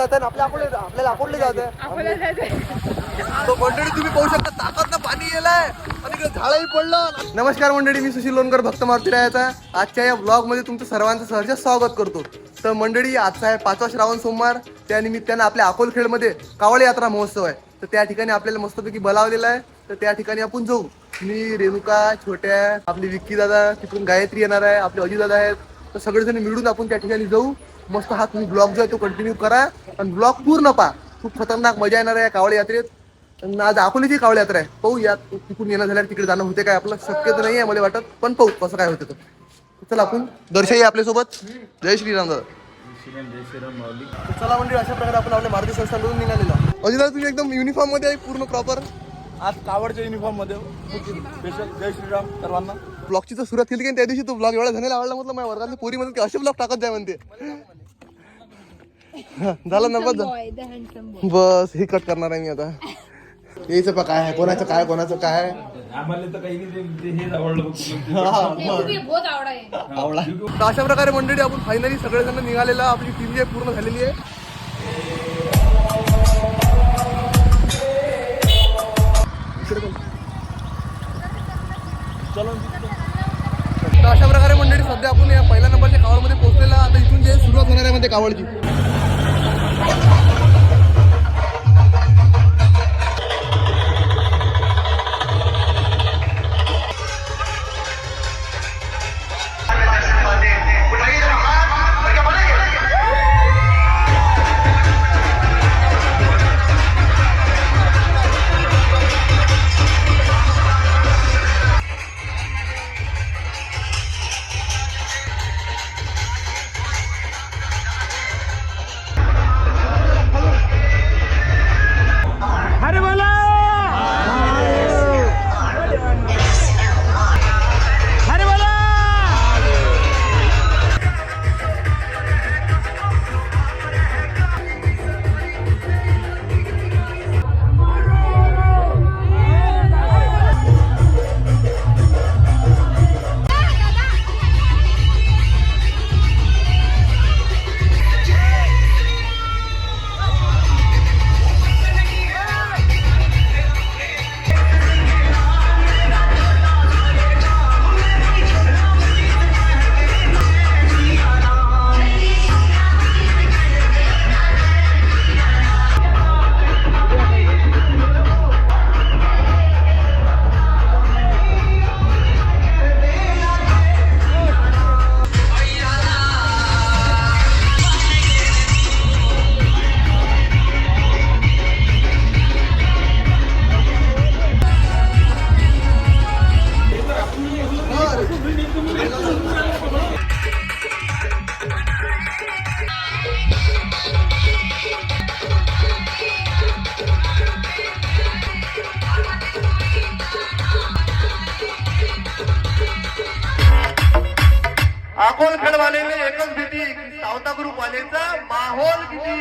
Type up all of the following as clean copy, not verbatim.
जात आहे आपल्याला अकोटले जात आहे. तो मंडळी तुम्ही पाहू शकता ताकद ना पाणी गेलाय आणि झाडही पडलं. नमस्कार मंडळी, मी सुशील लोणकर भक्त मारुती रायाचा आजच्या या ब्लॉग मध्ये तुमचं सर्वांचं सहर्ष स्वागत करतो. तर मंडळी आजचा आहे 5वा श्रावण सोमवार. त्या निमित्तानं आपल्या अकोलखेडमध्ये कावड यात्रा महोत्सव आहे. तर त्या ठिकाणी आपल्याला मस्तपैकी बोलावलेला आहे. तर त्या ठिकाणी आपण जाऊ. मी, रेणुका, छोट्या, आपली विक्की दादा, तिकडून गायत्री येणार आहे, आपले अजित दादा आहेत. तर सगळेजण मिळून आपण त्या ठिकाणी जाऊ. मस्त हा तुम्ही ब्लॉग जो आहे तो कंटिन्यू करा आणि ब्लॉग पूर्ण पहा. खूप खतरनाक मजा येणार आहे कावड यात्रेत. आज अकोल्याची कावड यात्रा आहे. पाहू या तिकडून येणं झाल्यावर तिकडे जाणं होते काय आपलं शक्यता नाही आहे मला वाटत, पण पाहू कसं काय होतं. तर चला आपण दर्शही आपल्यासोबत. जय श्रीराम दादा. चला मंडळी, अशा प्रकारे आपण आपल्या मारुती संस्थानकडून निघालेला. अजित दादा तुम्ही एकदम युनिफॉर्म मध्ये आहे पूर्ण प्रॉपर. आज कावडच्या युनिफॉर्म मध्ये स्पेशल जय श्रीराम सर्वांना. ब्लॉगची तर सुरुवात केली की त्या दिवशी तो ब्लॉग एवढा झालेला आवडला. म्हटलं माझ्या वर्गातल्या पोरी म्हणते असे ब्लॉग टाकत जाय म्हणते. झालं ना बस हे कट करणार आहे मी आता. यायचं पा काय आहे, कोणाचं काय कोणाचं काय. आम्हाला तर काही नाही, हेच आवडलं. तर अशा प्रकारे मंडळी आपण फायनली सगळेजण निघालेला. आपली टीम जी पूर्ण झालेली आहे. तर अशा प्रकारे मंडळी सध्या आपण या पहिल्या नंबरच्या कावडमध्ये पोहोचलेला. आता इथून जे सुरुवात होणार आहे मध्ये कावडची. अकोलखेडवाले एकच भीती, सावता ग्रुप वालेचा माहोल किती.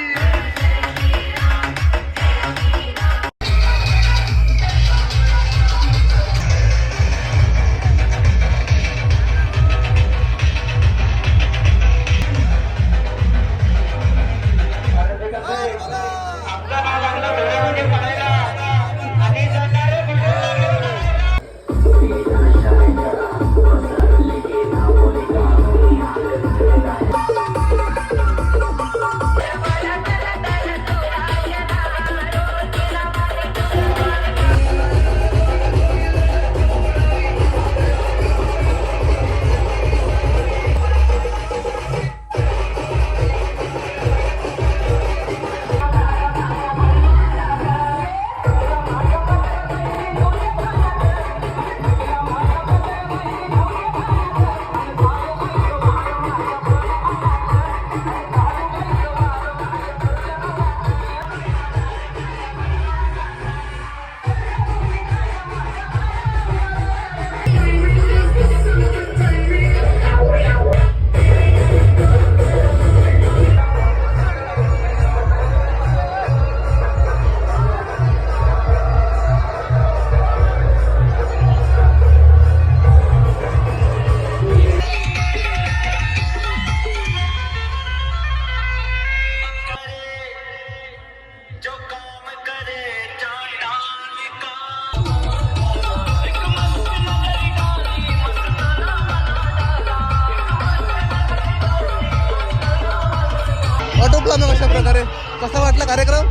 प्रकारे कसा वाटला कार्यक्रम?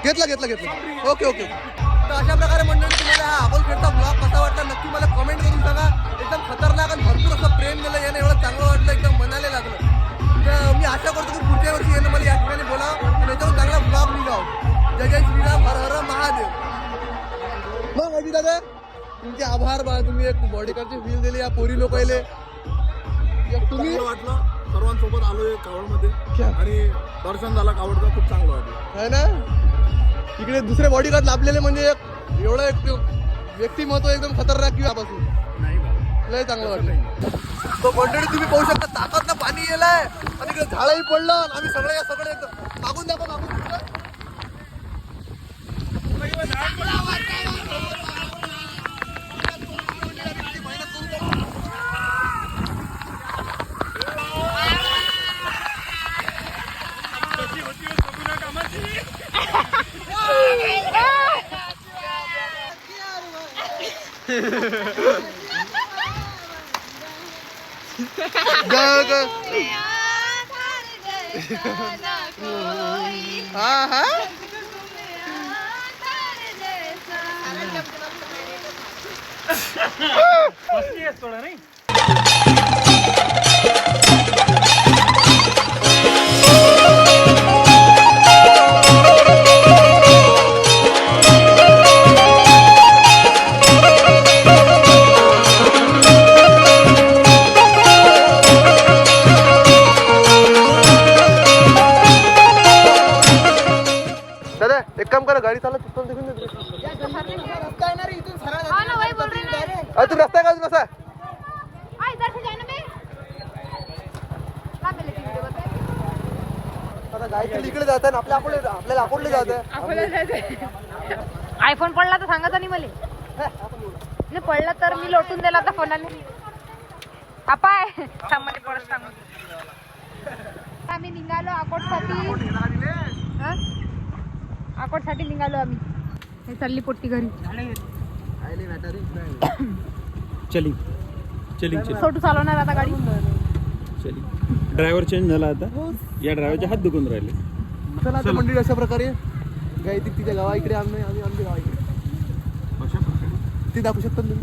घेतला घेतला घेतला. Okay okay. तर अशा प्रकारे मंडळी तुम्हाला हा अकोलखेडचा ब्लॉग कसा वाटला नक्की मला कमेंट करून सांगा. एकदम खतरनाक आणि भरपूर असं प्रेम दिलं याने, एवढं चांगलं वाटलं, एकदम मनाला लागलं. तर मी आशा करतो की पुढच्या वर्षी येणं मला या ठिकाणी बोलावं आणि याच्यावर चांगला ब्लॉग निघावं. जय जय श्रीराम, हर हर महादेव. मग अजित दादा तुमचे आभार बा, तुम्ही एक बॉडीगार्डची व्हील दिली या पोरी लोकायले. तुम्ही चांगलं वाटलं, सर्वांसोबत आलोय कावडमध्ये आणि दर्शन झालं कावडचं, खूप चांगलं वाटलं है ना. इकडे दुसरे बॉडीगार्ड लाभलेले म्हणजे एवढं एक व्यक्तिमत्व एकदम खतरनाक किंवा पासून लय चांगलं वाटलं. तो मंडळी तुम्ही पाहू शकता ताकद ना पाणी येलाय आणि इकडे झाडही पडलं आणि आम्ही सगळे एकदम मागून दाखव मागून. हा हा थोडा नाही. दादा एक काम करा, गाडी चालत तिथून देखून देतो. तू रस्ता आहे का अजून असा? आता गायत्री इकडे जात आहे आपल्याला अकोटले जात आहे. आयफोन पडला तर सांगा नाही मला. पडला तर मी लोटून दिला तर फोनाने. अपाय थांबले परत सांगू. आम्ही निघालो अकोटसाठी. अकोटसाठी निघालो आम्ही. हे चालली पोट्टी घरी. चलिंग चलिंग छोटू चालवणार आता गाडी. चलिंग. ड्रायव्हर चेंज झाला आता. या ड्रायव्हरचे हात दुखून राहिले. चला आता मंडळी अशा प्रकारे गायत्री तिच्या गावा इकडे आम्ही आमच्या गावा इकडे ती दाखवू शकता तुम्ही.